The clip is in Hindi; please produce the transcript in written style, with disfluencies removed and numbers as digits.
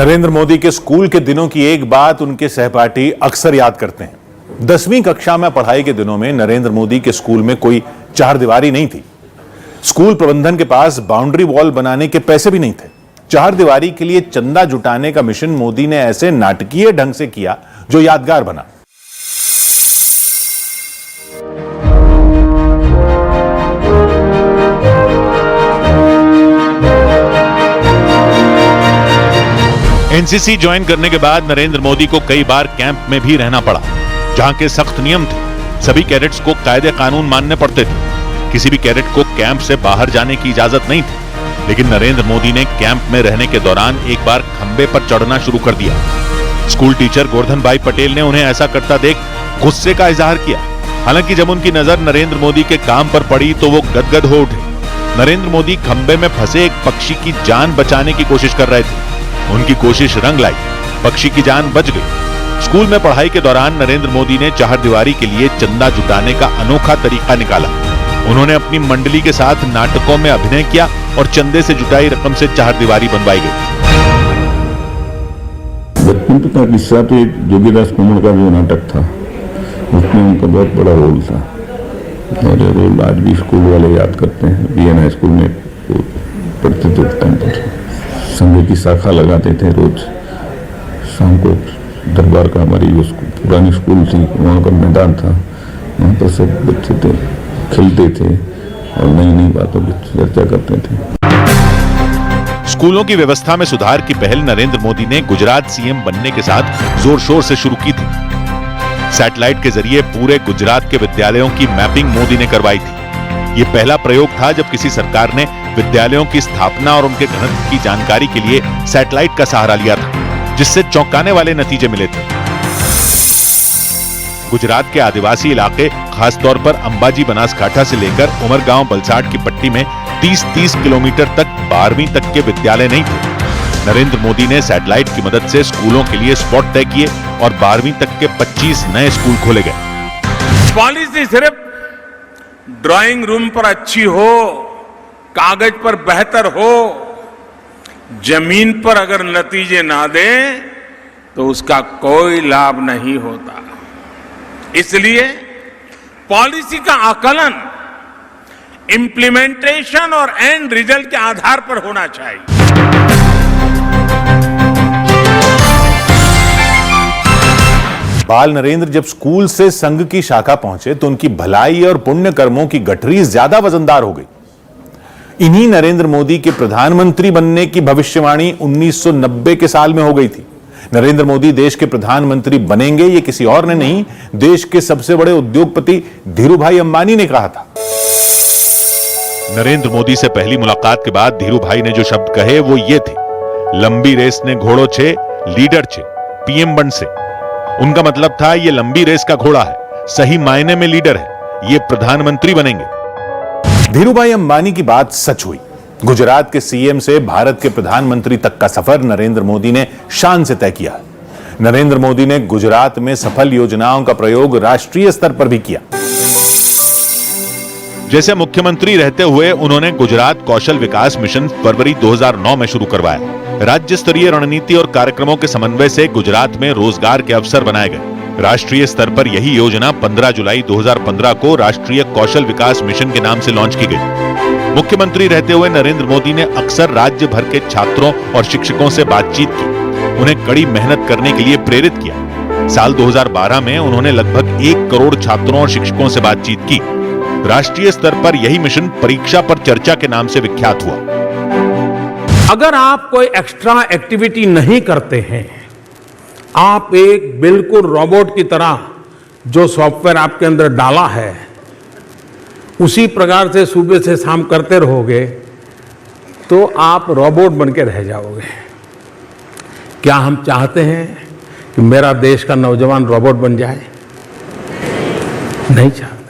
नरेंद्र मोदी के स्कूल के दिनों की एक बात उनके सहपाठी अक्सर याद करते हैं। 10वीं कक्षा में पढ़ाई के दिनों में नरेंद्र मोदी के स्कूल में कोई चारदीवारी नहीं थी। स्कूल प्रबंधन के पास बाउंड्री वॉल बनाने के पैसे भी नहीं थे। चारदीवारी के लिए चंदा जुटाने का मिशन मोदी ने ऐसे नाटकीय ढंग से किया जो यादगार बना। एनसीसी ज्वाइन करने के बाद नरेंद्र मोदी को कई बार कैंप में भी रहना पड़ा, जहां के सख्त नियम थे। सभी कैडेट्स को कायदे कानून मानने पड़ते थे। किसी भी कैडेट को कैंप से बाहर जाने की इजाजत नहीं थी। लेकिन नरेंद्र मोदी ने कैंप में रहने के दौरान एक बार खंबे पर चढ़ना शुरू कर दिया। स्कूल टीचर गोवर्धन भाई पटेल ने उन्हें ऐसा करता देख गुस्से का इजहार किया। हालांकि जब उनकी नजर नरेंद्र मोदी के काम पर पड़ी तो वो गदगद हो उठे। नरेंद्र मोदी खंबे में फंसे एक पक्षी की जान बचाने की कोशिश कर रहे थे। उनकी कोशिश रंग लाई, पक्षी की जान बच गई। स्कूल में पढ़ाई के दौरान नरेंद्र मोदी ने चारदीवारी के लिए चंदा जुटाने का अनोखा तरीका निकाला। उन्होंने अपनी मंडली के साथ नाटकों में अभिनय किया और चंदे से जुटाई रकम से चारदीवारी बनवाई गई। बचपन का किस्सा तो एक जोगीदास कुमार का जो नाटक था, उसमें उनका बहुत बड़ा रोल था और ये रोल आज भी स्कूल वाले याद करते हैं। बीएन स्कूल में पढ़ते थे टाइम पर संघ की शाखा लगाते थे। रोज शाम को दरबार का हमारी जो पुरानी स्कूल थी, वहाँ का मैदान था, वहाँ पर सब बच्चे थे, खेलते थे और नई नई बातों की चर्चा करते थे। स्कूलों की व्यवस्था में सुधार की पहल नरेंद्र मोदी ने गुजरात सीएम बनने के साथ जोर शोर से शुरू की थी। सैटेलाइट के जरिए पूरे गुजरात के विद्यालयों की मैपिंग मोदी ने करवाई थी। ये पहला प्रयोग था जब किसी सरकार ने विद्यालयों की स्थापना और उनके घनत्व की जानकारी के लिए सैटेलाइट का सहारा लिया था, जिससे चौंकाने वाले नतीजे मिले थे। गुजरात के आदिवासी इलाके, खासतौर पर अंबाजी बनासकांठा से लेकर उमरगांव बलसाड़ की पट्टी में 30-30 किलोमीटर तक 12वीं तक के विद्यालय नहीं थे। नरेंद्र मोदी ने सैटेलाइट की मदद से स्कूलों के लिए स्पॉट तय किए और 12वीं तक के 25 नए स्कूल खोले गए। पॉलिसी सिर्फ ड्राइंग रूम पर अच्छी हो, कागज पर बेहतर हो, जमीन पर अगर नतीजे ना दे तो उसका कोई लाभ नहीं होता। इसलिए पॉलिसी का आकलन इंप्लीमेंटेशन और एंड रिजल्ट के आधार पर होना चाहिए। बाल नरेंद्र जब स्कूल से संघ की शाखा पहुंचे तो उनकी भलाई और पुण्य कर्मों की गठरी ज्यादा वजनदार हो गई। इन्हीं नरेंद्र मोदी के प्रधानमंत्री बनने की भविष्यवाणी 1990 के साल में हो गई थी। नरेंद्र मोदी देश के प्रधानमंत्री बनेंगे, ये किसी और ने नहीं, देश के सबसे बड़े उद्योगपति धीरूभाई अंबानी ने कहा था। नरेंद्र मोदी से पहली मुलाकात के बाद धीरूभाई ने जो शब्द कहे वो ये थे, लंबी रेस ने घोड़ो छे, लीडर छे, पीएम बन से। उनका मतलब था ये लंबी रेस का घोड़ा है, सही मायने में लीडर है, ये प्रधानमंत्री बनेंगे। धीरूभाई अंबानी की बात सच हुई। गुजरात के सीएम से भारत के प्रधानमंत्री तक का सफर नरेंद्र मोदी ने शान से तय किया। नरेंद्र मोदी ने गुजरात में सफल योजनाओं का प्रयोग राष्ट्रीय स्तर पर भी किया। जैसे मुख्यमंत्री रहते हुए उन्होंने गुजरात कौशल विकास मिशन फरवरी 2009 में शुरू करवाया। राज्य स्तरीय रणनीति और कार्यक्रमों के समन्वय से गुजरात में रोजगार के अवसर बनाए गए। राष्ट्रीय स्तर पर यही योजना 15 जुलाई 2015 को राष्ट्रीय कौशल विकास मिशन के नाम से लॉन्च की गई। मुख्यमंत्री रहते हुए नरेंद्र मोदी ने अक्सर राज्य भर के छात्रों और शिक्षकों से बातचीत की, उन्हें कड़ी मेहनत करने के लिए प्रेरित किया। साल 2012 में उन्होंने लगभग 1 करोड़ छात्रों और शिक्षकों से बातचीत की। राष्ट्रीय स्तर पर यही मिशन परीक्षा पर चर्चा के नाम से विख्यात हुआ। अगर आप कोई एक्स्ट्रा एक्टिविटी नहीं करते हैं, आप एक बिल्कुल रोबोट की तरह जो सॉफ्टवेयर आपके अंदर डाला है उसी प्रकार से सुबह से शाम करते रहोगे तो आप रोबोट बन के रह जाओगे। क्या हम चाहते हैं कि मेरा देश का नौजवान रोबोट बन जाए? नहीं चाहते।